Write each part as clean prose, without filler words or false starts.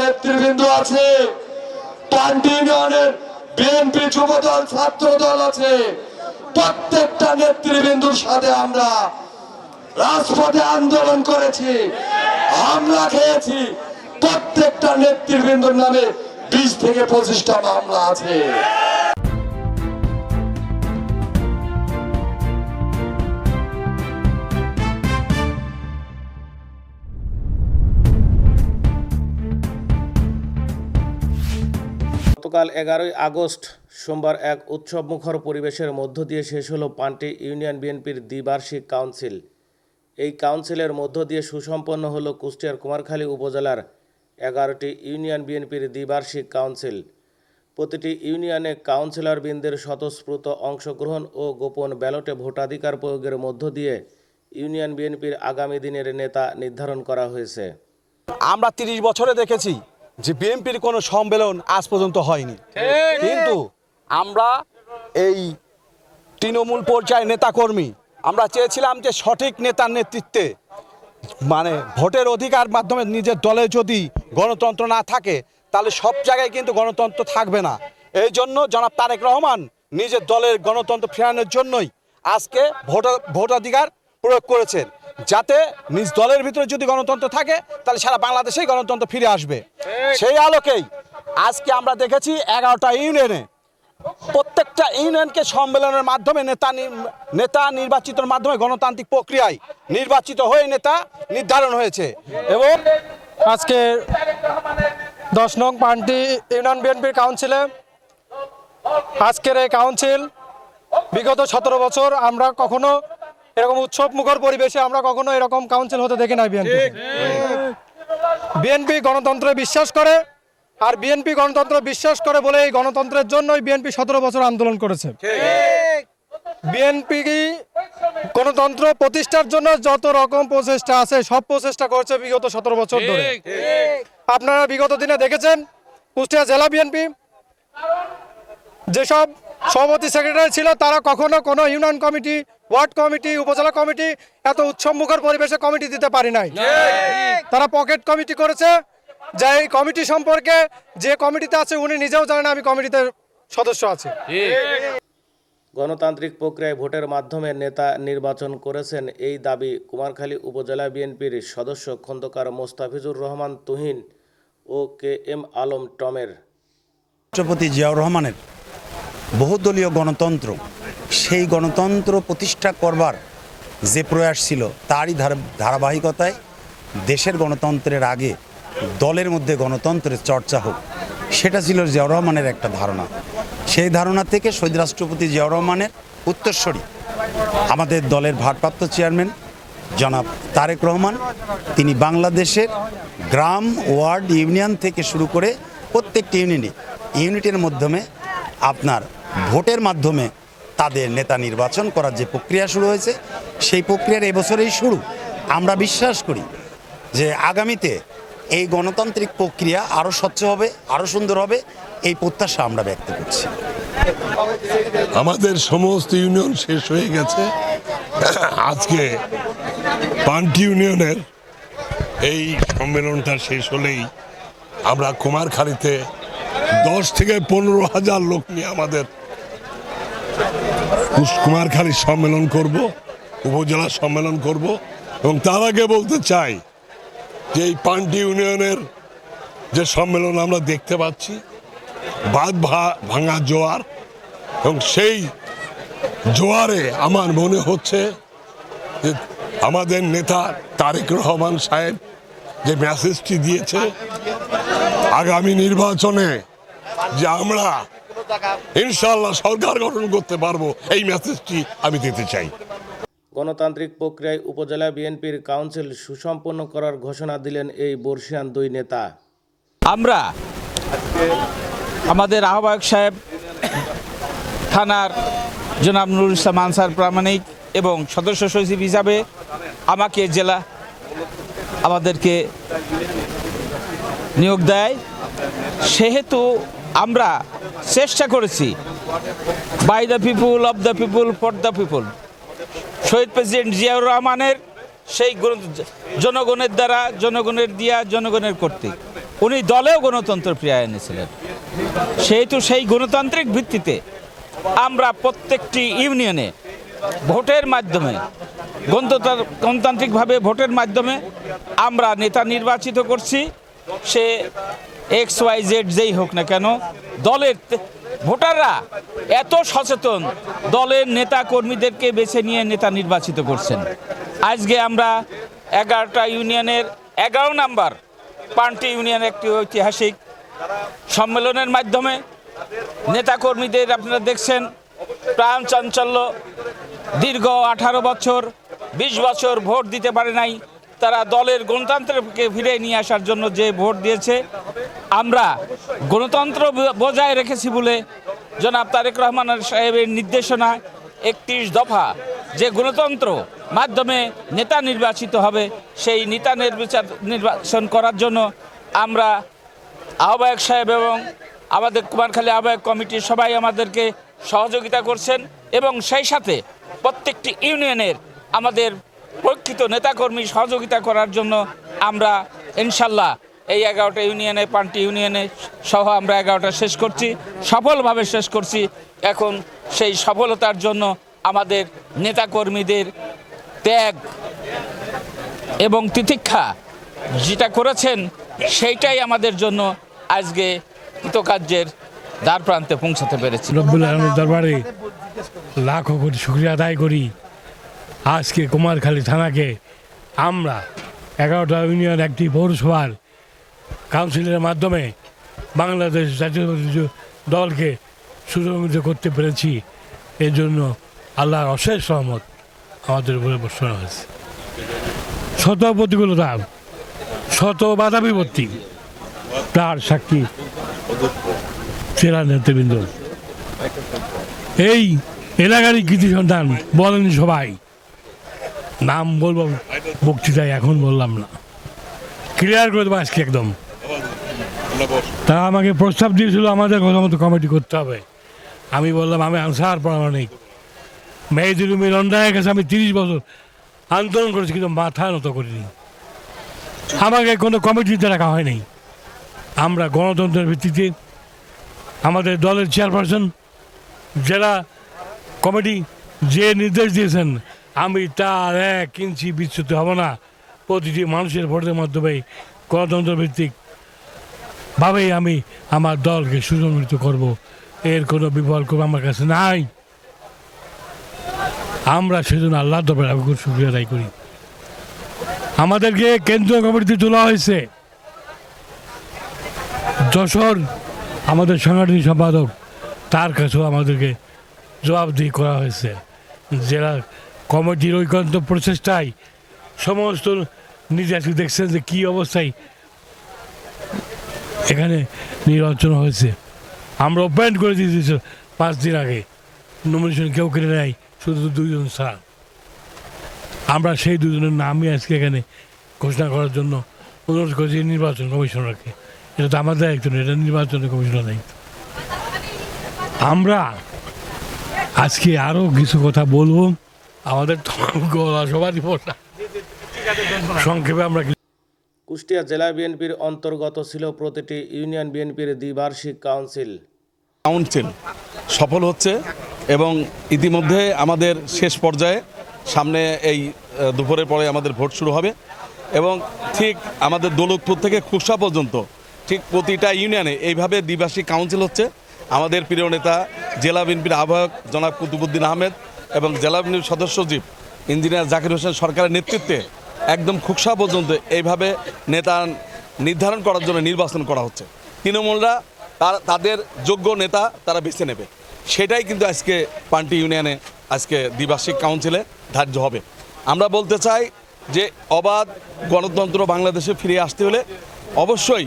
নেতৃবৃন্দ আছে, পান্ডি ইউনিয়নের বিএনপি যুবদল ছাত্র দল আছে। প্রত্যেকটা নেতৃবৃন্দুর সাথে আমরা রাজপথে আন্দোলন করেছি, হামলা খেয়েছি। প্রত্যেকটা নেতৃবৃন্দুর নামে 20 থেকে 25টা মামলা আছে। গতকাল 11ই আগস্ট সোমবার এক উৎসবমুখর পরিবেশের মধ্য দিয়ে শেষ হলো পান্টি ইউনিয়ন বিএনপির দ্বিবার্ষিক কাউন্সিল। এই কাউন্সিলের মধ্য দিয়ে সুসম্পন্ন হলো কুষ্টিয়ার কুমারখালী উপজেলার 11টি ইউনিয়ন বিএনপির দ্বিবার্ষিক কাউন্সিল। প্রতিটি ইউনিয়নে কাউন্সিলরবৃন্দের স্বতঃস্ফূর্ত অংশগ্রহণ ও গোপন ব্যালটে ভোটাধিকার প্রয়োগের মধ্য দিয়ে ইউনিয়ন বিএনপির আগামী দিনের নেতা নির্ধারণ করা হয়েছে। আমরা 30 বছরে দেখেছি যে বিএনপির কোনো সম্মেলন আজ পর্যন্ত হয়নি, কিন্তু আমরা এই তৃণমূল পর্যায়ে নেতাকর্মী আমরা চেয়েছিলাম যে সঠিক নেতার নেতৃত্বে ভোটের অধিকার মাধ্যমে নিজের দলে যদি গণতন্ত্র না থাকে তাহলে সব জায়গায় কিন্তু গণতন্ত্র থাকবে না। এই জন্য জনাব তারেক রহমান নিজের দলের গণতন্ত্র ফেরানোর জন্যই আজকে ভোটাধিকার প্রয়োগ করেছেন, যাতে নিজ দলের ভিতরে যদি গণতন্ত্র থাকে তাহলে সারা বাংলাদেশেই গণতন্ত্র ফিরে আসবে। সেই আলোকেই আজকে আমরা দেখেছি 11টা ইউনিয়নে প্রত্যেকটা ইউনিয়নকে সম্মেলনের মাধ্যমে নেতা নির্বাচিতের মাধ্যমে গণতান্ত্রিক প্রক্রিয়ায় নির্বাচিত হয়ে নেতা নির্ধারণ হয়েছে। এবং আজকে 10 নং পান্টি ইউনিয়ন বিএনপির কাউন্সিলে আজকের এই কাউন্সিল বিগত 17 বছর আমরা কখনো এরকম উৎসব মুখর পরিবেশে আমরা কখনো এরকম কাউন্সিল হতে দেখি নাই। বিএনপি গণতন্ত্রে বিশ্বাস করে, আর বিএনপি গণতন্ত্র বিশ্বাস করে বলে এই গণতন্ত্রের জন্যই বিএনপি 17 বছর আন্দোলন করেছে। বিএনপি গণতন্ত্র প্রতিষ্ঠার জন্য যত রকম প্রচেষ্টা আছে সব প্রচেষ্টা করছে বিগত 17 বছর ধরে। আপনারা বিগত দিনে দেখেছেন কুষ্টিয়া জেলা বিএনপি যেসব সভাপতি সেক্রেটারি ছিল তারা কখনো কোনো ইউনিয়ন কমিটি, ওয়ার্ড কমিটি, উপজেলা কমিটি এত উৎসবমুখর পরিবেশে কমিটি দিতে পারি নাই। তারা পকেট কমিটি করেছে, যে এই কমিটি সম্পর্কে যে কমিটিতে আছে উনি নিজেও জানেন আমি কমিটিতে সদস্য আছি। গণতান্ত্রিক প্রক্রিয়ায় ভোটের মাধ্যমে নেতা নির্বাচন করেছেন এই দাবি কুমারখালী উপজেলা বিএনপির সদস্য খন্দকার মোস্তাফিজুর রহমান তুহিন ও KM আলম টমের। রাষ্ট্রপতি জিয়াউর রহমানের বহুদলীয় গণতন্ত্র, সেই গণতন্ত্র প্রতিষ্ঠা করবার যে প্রয়াস ছিল তারই ধারাবাহিকতায় দেশের গণতন্ত্রের আগে দলের মধ্যে গণতন্ত্রের চর্চা হোক, সেটা ছিল জিয়াউর রহমানের একটা ধারণা। সেই ধারণা থেকে শহীদ রাষ্ট্রপতি জিয়াউর রহমানের উত্তরসূরি আমাদের দলের ভারপ্রাপ্ত চেয়ারম্যান জনাব তারেক রহমান, তিনি বাংলাদেশের গ্রাম, ওয়ার্ড, ইউনিয়ন থেকে শুরু করে প্রত্যেকটি ইউনিটের মাধ্যমে আপনার ভোটের মাধ্যমে তাদের নেতা নির্বাচন করার যে প্রক্রিয়া শুরু হয়েছে সেই প্রক্রিয়ার এবছরেই শুরু। আমরা বিশ্বাস করি যে আগামীতে এই গণতান্ত্রিক প্রক্রিয়া আরও স্বচ্ছ হবে, আরও সুন্দর হবে, এই প্রত্যাশা আমরা ব্যক্ত করছি। আমাদের সমস্ত ইউনিয়ন শেষ হয়ে গেছে। আজকে পান্টি ইউনিয়নের এই সম্মেলনটা শেষ হলেই আমরা কুমারখালীতে 10 থেকে 15,000 লোক নিয়ে আমাদের কুমারখালী সম্মেলন করব, উপজেলা সম্মেলন করব। এবং তার আগে বলতে চাই যে এই পান্টি ইউনিয়নের যে সম্মেলন আমরা দেখতে পাচ্ছি, বাঁধ ভাঙা জোয়ার, এবং সেই জোয়ারে আমার মনে হচ্ছে যে আমাদের নেতা তারেক রহমান সাহেব যে মেসেজটি দিয়েছে আগামী নির্বাচনে যে আমরা ইনশাআল্লাহ সরকার গঠন করতে পারবো, এই মেসেজটি আমি দিতে চাই। গণতান্ত্রিক প্রক্রিয়ায় উপজেলা বিএনপির কাউন্সিল সুসম্পন্ন করার ঘোষণা দিলেন এই বর্ষিয়ান 2 নেতা। আমরা আমাদের আহ্বায়ক সাহেব থানার জনাব নুরুল ইসলাম আনসার প্রামাণিক এবং সদস্য সচিব হিসাবে আমাকে জেলা আমাদেরকে নিয়োগ দেয়, সেহেতু আমরা চেষ্টা করেছি by the people, of the people, for the people, শহীদ প্রেসিডেন্ট জিয়াউর রহমানের সেই জনগণের দ্বারা, জনগণের দিয়া, জনগণের কর্তৃক উনি দলেও গণতন্ত্র ফিরিয়ে এনেছিলেন। সেহেতু সেই গণতান্ত্রিক ভিত্তিতে আমরা প্রত্যেকটি ইউনিয়নে ভোটের মাধ্যমে গণতান্ত্রিকভাবে ভোটের মাধ্যমে আমরা নেতা নির্বাচিত করছি। সে XYZ যেই হোক না কেন, দলের ভোটাররা এত সচেতন, দলের নেতা কর্মীদেরকে বেছে নিয়ে নেতা নির্বাচিত করছেন। আজকে আমরা 11টা ইউনিয়নের 11 নম্বর পান্টি ইউনিয়ন একটি ঐতিহাসিক সম্মেলনের মাধ্যমে নেতাকর্মীদের আপনারা দেখছেন প্রাণ চাঞ্চল্য। দীর্ঘ 18 বছর 20 বছর ভোট দিতে পারে নাই, তারা দলের গণতন্ত্রকে ফিরে নিয়ে আসার জন্য যে ভোট দিয়েছে। আমরা গণতন্ত্র বজায় রেখেছি বলে জনাব তারেক রহমান সাহেবের নির্দেশনা 31 দফা যে গণতন্ত্র মাধ্যমে নেতা নির্বাচিত হবে, সেই নেতা নির্বাচন করার জন্য আমরা আহ্বায়ক সাহেব এবং আমাদের কুমারখালী আহ্বায়ক কমিটির সবাই আমাদেরকে সহযোগিতা করছেন এবং সেই সাথে প্রত্যেকটি ইউনিয়নের আমাদের প্রকৃত নেতাকর্মী সহযোগিতা করার জন্য আমরা ইনশাল্লাহ এই 11টা ইউনিয়নে পান্টি ইউনিয়নে সহ আমরা 11টা শেষ করছি, সফলভাবে শেষ করছি। এখন সেই সফলতার জন্য আমাদের নেতাকর্মীদের ত্যাগ এবং তিতিক্ষা যেটা করেছেন সেইটাই আমাদের জন্য আজকে কৃতকার্যের দ্বার প্রান্তে পৌঁছাতে পেরেছি। রব্বুল আলামিনের দরবারে লাখো কোটি শুকরিয়া আদায় করি। আজকে কুমারখালী থানাকে আমরা 11টা ইউনিয়ন একটি পৌরসভার কাউন্সিলের মাধ্যমে বাংলাদেশ জাতীয় দলকে সুসংগঠিত করতে পেরেছি। এর জন্য আল্লাহর অশেষ রহমত আমাদের উপরে বর্ষণ হয়েছে। শত প্রতিকূলতা, শত বাধা বিপত্তি, তার সাক্ষী সেরা নেতৃবৃন্দ। এই এলাকারই কৃতি সন্তান বলেন সবাই, নাম বলবো বক্তৃতায় এখন বললাম না, ক্লিয়ার করে দেবো আজকে একদম। তারা আমাকে প্রস্তাব দিয়েছিল আমাদের কথা মতো কমিটি করতে হবে। আমি বললাম আমি আনসার প্রামাণিক মেহেদুল উমির অন্যায়ের কাছে আমি 30 বছর আন্দোলন করেছি, কিন্তু মাথা নত করিনি। আমাকে কোনো কমিটিতে রাখা হয়নি। আমরা গণতন্ত্রের ভিত্তিতে আমাদের দলের চেয়ারপারসন জেলা কমিটি যে নির্দেশ দিয়েছেন, আমি তার 1 ইঞ্চি বিচ্যুত হব না। প্রতিটি মানুষের ভোটের মাধ্যমে গণতন্ত্র ভিত্তিক ভাবেই আমি আমার দলকে সুসংগঠিত করব। এর কোনো বিকল্প আমার কাছে নাই। আমরা সেজন্য আল্লাহর দরবারে শুকরিয়া আদায় করি। আমাদেরকে কেন্দ্রীয় কমিটিতে তোলা হয়েছে। যশোর আমাদের সাংগঠনিক সম্পাদক, তার কাছেও আমাদেরকে জবাবদিহি করা হয়েছে। জেলা কমিটির ঐকান্ত প্রচেষ্টায় সমস্ত নিজে দেখছেন যে কী অবস্থায় এখানে নির্বাচন হয়েছে। আমরা অ্যাপয়েন্ট করে দিয়েছি 5 দিন আগে, নমিনেশন কেউ কেড়ে নেয়, শুধু 2 জন স্যার। আমরা সেই 2 জনের নামই আজকে এখানে ঘোষণা করার জন্য অনুরোধ করেছি নির্বাচন কমিশনারকে। এটা তো আমাদের দায়িত্ব না, এটা নির্বাচনের কমিশনের দায়িত্ব। আমরা আজকে আরও কিছু কথা বলবো, আমাদের সবারই বলা সংক্ষেপে আমরা। কুষ্টিয়া জেলা বিএনপির অন্তর্গত ছিল প্রতিটি ইউনিয়ন বিএনপির দ্বিবার্ষিক কাউন্সিল সফল হচ্ছে এবং ইতিমধ্যে আমাদের শেষ পর্যায়ে সামনে এই দুপুরের পরে আমাদের ভোট শুরু হবে এবং ঠিক আমাদের দৌলতপুর থেকে খুশা পর্যন্ত ঠিক প্রতিটা ইউনিয়নে এইভাবে দ্বিবার্ষিক কাউন্সিল হচ্ছে। আমাদের প্রিয় নেতা জেলা বিএনপির আহ্বায়ক জনাব কুতুবুদ্দিন আহমেদ এবং জেলা বিএনপির সদস্য সচিব ইঞ্জিনিয়ার জাকির হোসেন সরকারের নেতৃত্বে একদম খুশা পর্যন্ত এইভাবে নেতা নির্ধারণ করার জন্য নির্বাচন করা হচ্ছে। তৃণমূলরা তাদের যোগ্য নেতা তারা বেছে নেবে, সেটাই কিন্তু আজকে পান্টি ইউনিয়নে আজকে দ্বিবার্ষিক কাউন্সিলে ধার্য হবে। আমরা বলতে চাই যে অবাধ গণতন্ত্র বাংলাদেশে ফিরে আসতে হলে অবশ্যই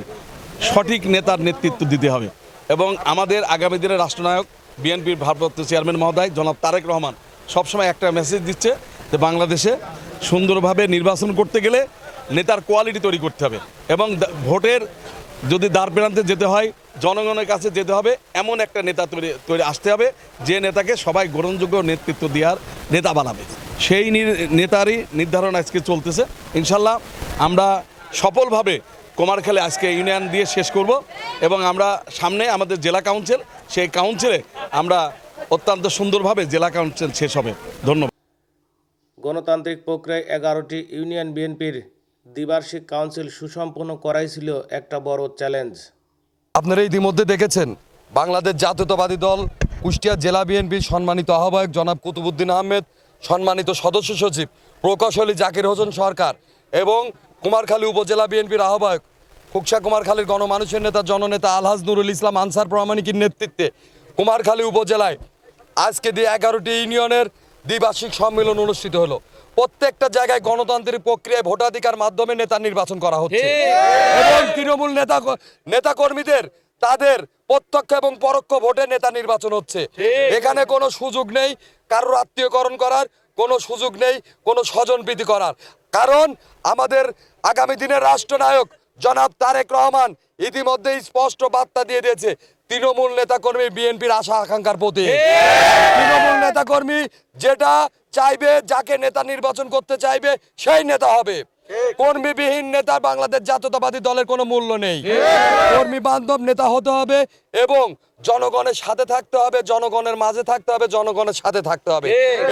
সঠিক নেতার নেতৃত্ব দিতে হবে এবং আমাদের আগামী দিনের রাষ্ট্রনায়ক বিএনপির ভারপ্রাপ্ত চেয়ারম্যান মহোদয় জনাব তারেক রহমান সবসময় একটা মেসেজ দিচ্ছে যে বাংলাদেশে সুন্দরভাবে নির্বাচন করতে গেলে নেতার কোয়ালিটি তৈরি করতে হবে এবং ভোটের যদি দ্বার প্রান্তে যেতে হয় জনগণের কাছে যেতে হবে, এমন একটা নেতা তৈরি আসতে হবে যে নেতাকে সবাই গ্রহণযোগ্য নেতৃত্ব দেওয়ার নেতা বানাবে। সেই নেতারই নির্ধারণ আজকে চলতেছে। ইনশাল্লাহ আমরা সফলভাবে কুমারখালী আজকে ইউনিয়ন দিয়ে শেষ করব এবং আমরা সামনে আমাদের জেলা কাউন্সিল, সেই কাউন্সিলে আমরা অত্যন্ত সুন্দরভাবে জেলা কাউন্সিল শেষ হবে। ধন্যবাদ। গণতান্ত্রিক প্রক্রিয়ায় 11টি ইউনিয়ন বিএনপির দ্বিবার্ষিক কাউন্সিল সুসম্পন্ন করাই ছিল একটা বড় চ্যালেঞ্জ। আপনারা ইতিমধ্যে দেখেছেন বাংলাদেশ জাতীয়তাবাদী দল কুষ্টিয়া জেলা বিএনপির সম্মানিত আহ্বায়ক জনাব কুতুবুদ্দিন আহমেদ, সম্মানিত সদস্য সচিব প্রকৌশলী জাকির হোসেন সরকার এবং কুমারখালী উপজেলা বিএনপির আহ্বায়ক কুকসা কুমারখালীর গণমানুষের নেতা জননেতা আলহাজ নুরুল ইসলাম আনসার প্রামাণিকের নেতৃত্বে কুমারখালী উপজেলায় আজকে দিয়ে 11টি ইউনিয়নের দ্বিবার্ষিক সম্মেলন অনুষ্ঠিত হলো। প্রত্যেকটা জায়গায় গণতান্ত্রিক প্রক্রিয়ায় ভোটাধিকার মাধ্যমে নেতা নির্বাচন করা হচ্ছে এবং তৃণমূল নেতা কর্মীদের তাদের প্রত্যক্ষ এবং পরোক্ষ ভোটে নেতা নির্বাচন হচ্ছে। এখানে কোনো সুযোগ নেই কারোর আত্মীয়করণ করার, কোনো সুযোগ নেই কোনো স্বজনপ্রীতি করার, কারণ আমাদের আগামী দিনের রাষ্ট্রনায়ক জনাব তারেক রহমান ইতিমধ্যেই স্পষ্ট বার্তা দিয়ে দিয়েছে তৃণমূল নেতাকর্মী বিএনপির আশা আকাঙ্ক্ষার প্রতি। তৃণমূল নেতাকর্মী যেটা চাইবে, যাকে নেতা নির্বাচন করতে চাইবে সেই নেতা হবে। কর্মীবিহীন নেতা বাংলাদেশ জাতীয়তাবাদী দলের কোনো মূল্য নেই। কর্মী বান্ধব নেতা হতে হবে এবং জনগণের সাথে থাকতে হবে, জনগণের মাঝে থাকতে হবে, জনগণের সাথে থাকতে হবে,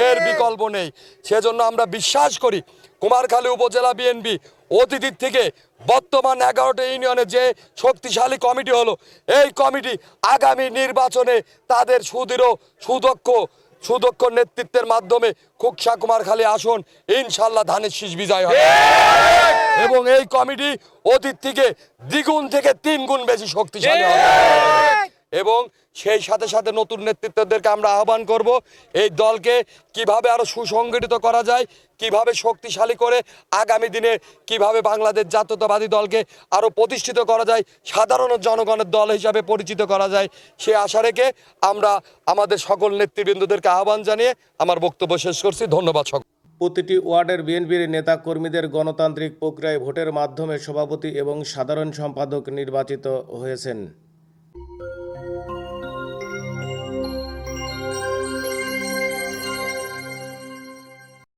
এর বিকল্প নেই। সেজন্য আমরা বিশ্বাস করি কুমারখালী উপজেলা বিএনপি অতীত থেকে বর্তমান 11টি ইউনিয়নে যে শক্তিশালী কমিটি হলো, এই কমিটি আগামী নির্বাচনে তাদের সুদক্ষ নেতৃত্বের মাধ্যমে কুকসা কুমারখালী আসন ইনশাল্লাহ ধানের শীষ বিজয় হবে এবং এই কমিটি অতীত থেকে দ্বিগুণ থেকে 3 গুণ বেশি শক্তিশালী হবে এবং সেই সাথে সাথে নতুন নেতৃত্বদেরকে আমরা আহ্বান করব এই দলকে কিভাবে আরো সুসংগঠিত করা যায়, কিভাবে শক্তিশালী করে আগামী দিনে কিভাবে বাংলাদেশ জাতীয়তাবাদী দলকে আরো প্রতিষ্ঠিত করা যায়, সাধারণ জনগণের দল হিসাবে পরিচিত করা যায়, সে আশা রেখে আমরা আমাদের সকল নেতৃবৃন্দদেরকে আহ্বান জানিয়ে আমার বক্তব্য শেষ করছি। ধন্যবাদ সকল। প্রতিটি ওয়ার্ডের বিএনপির নেতা কর্মীদের গণতান্ত্রিক প্রক্রিয়ায় ভোটের মাধ্যমে সভাপতি এবং সাধারণ সম্পাদক নির্বাচিত হয়েছেন।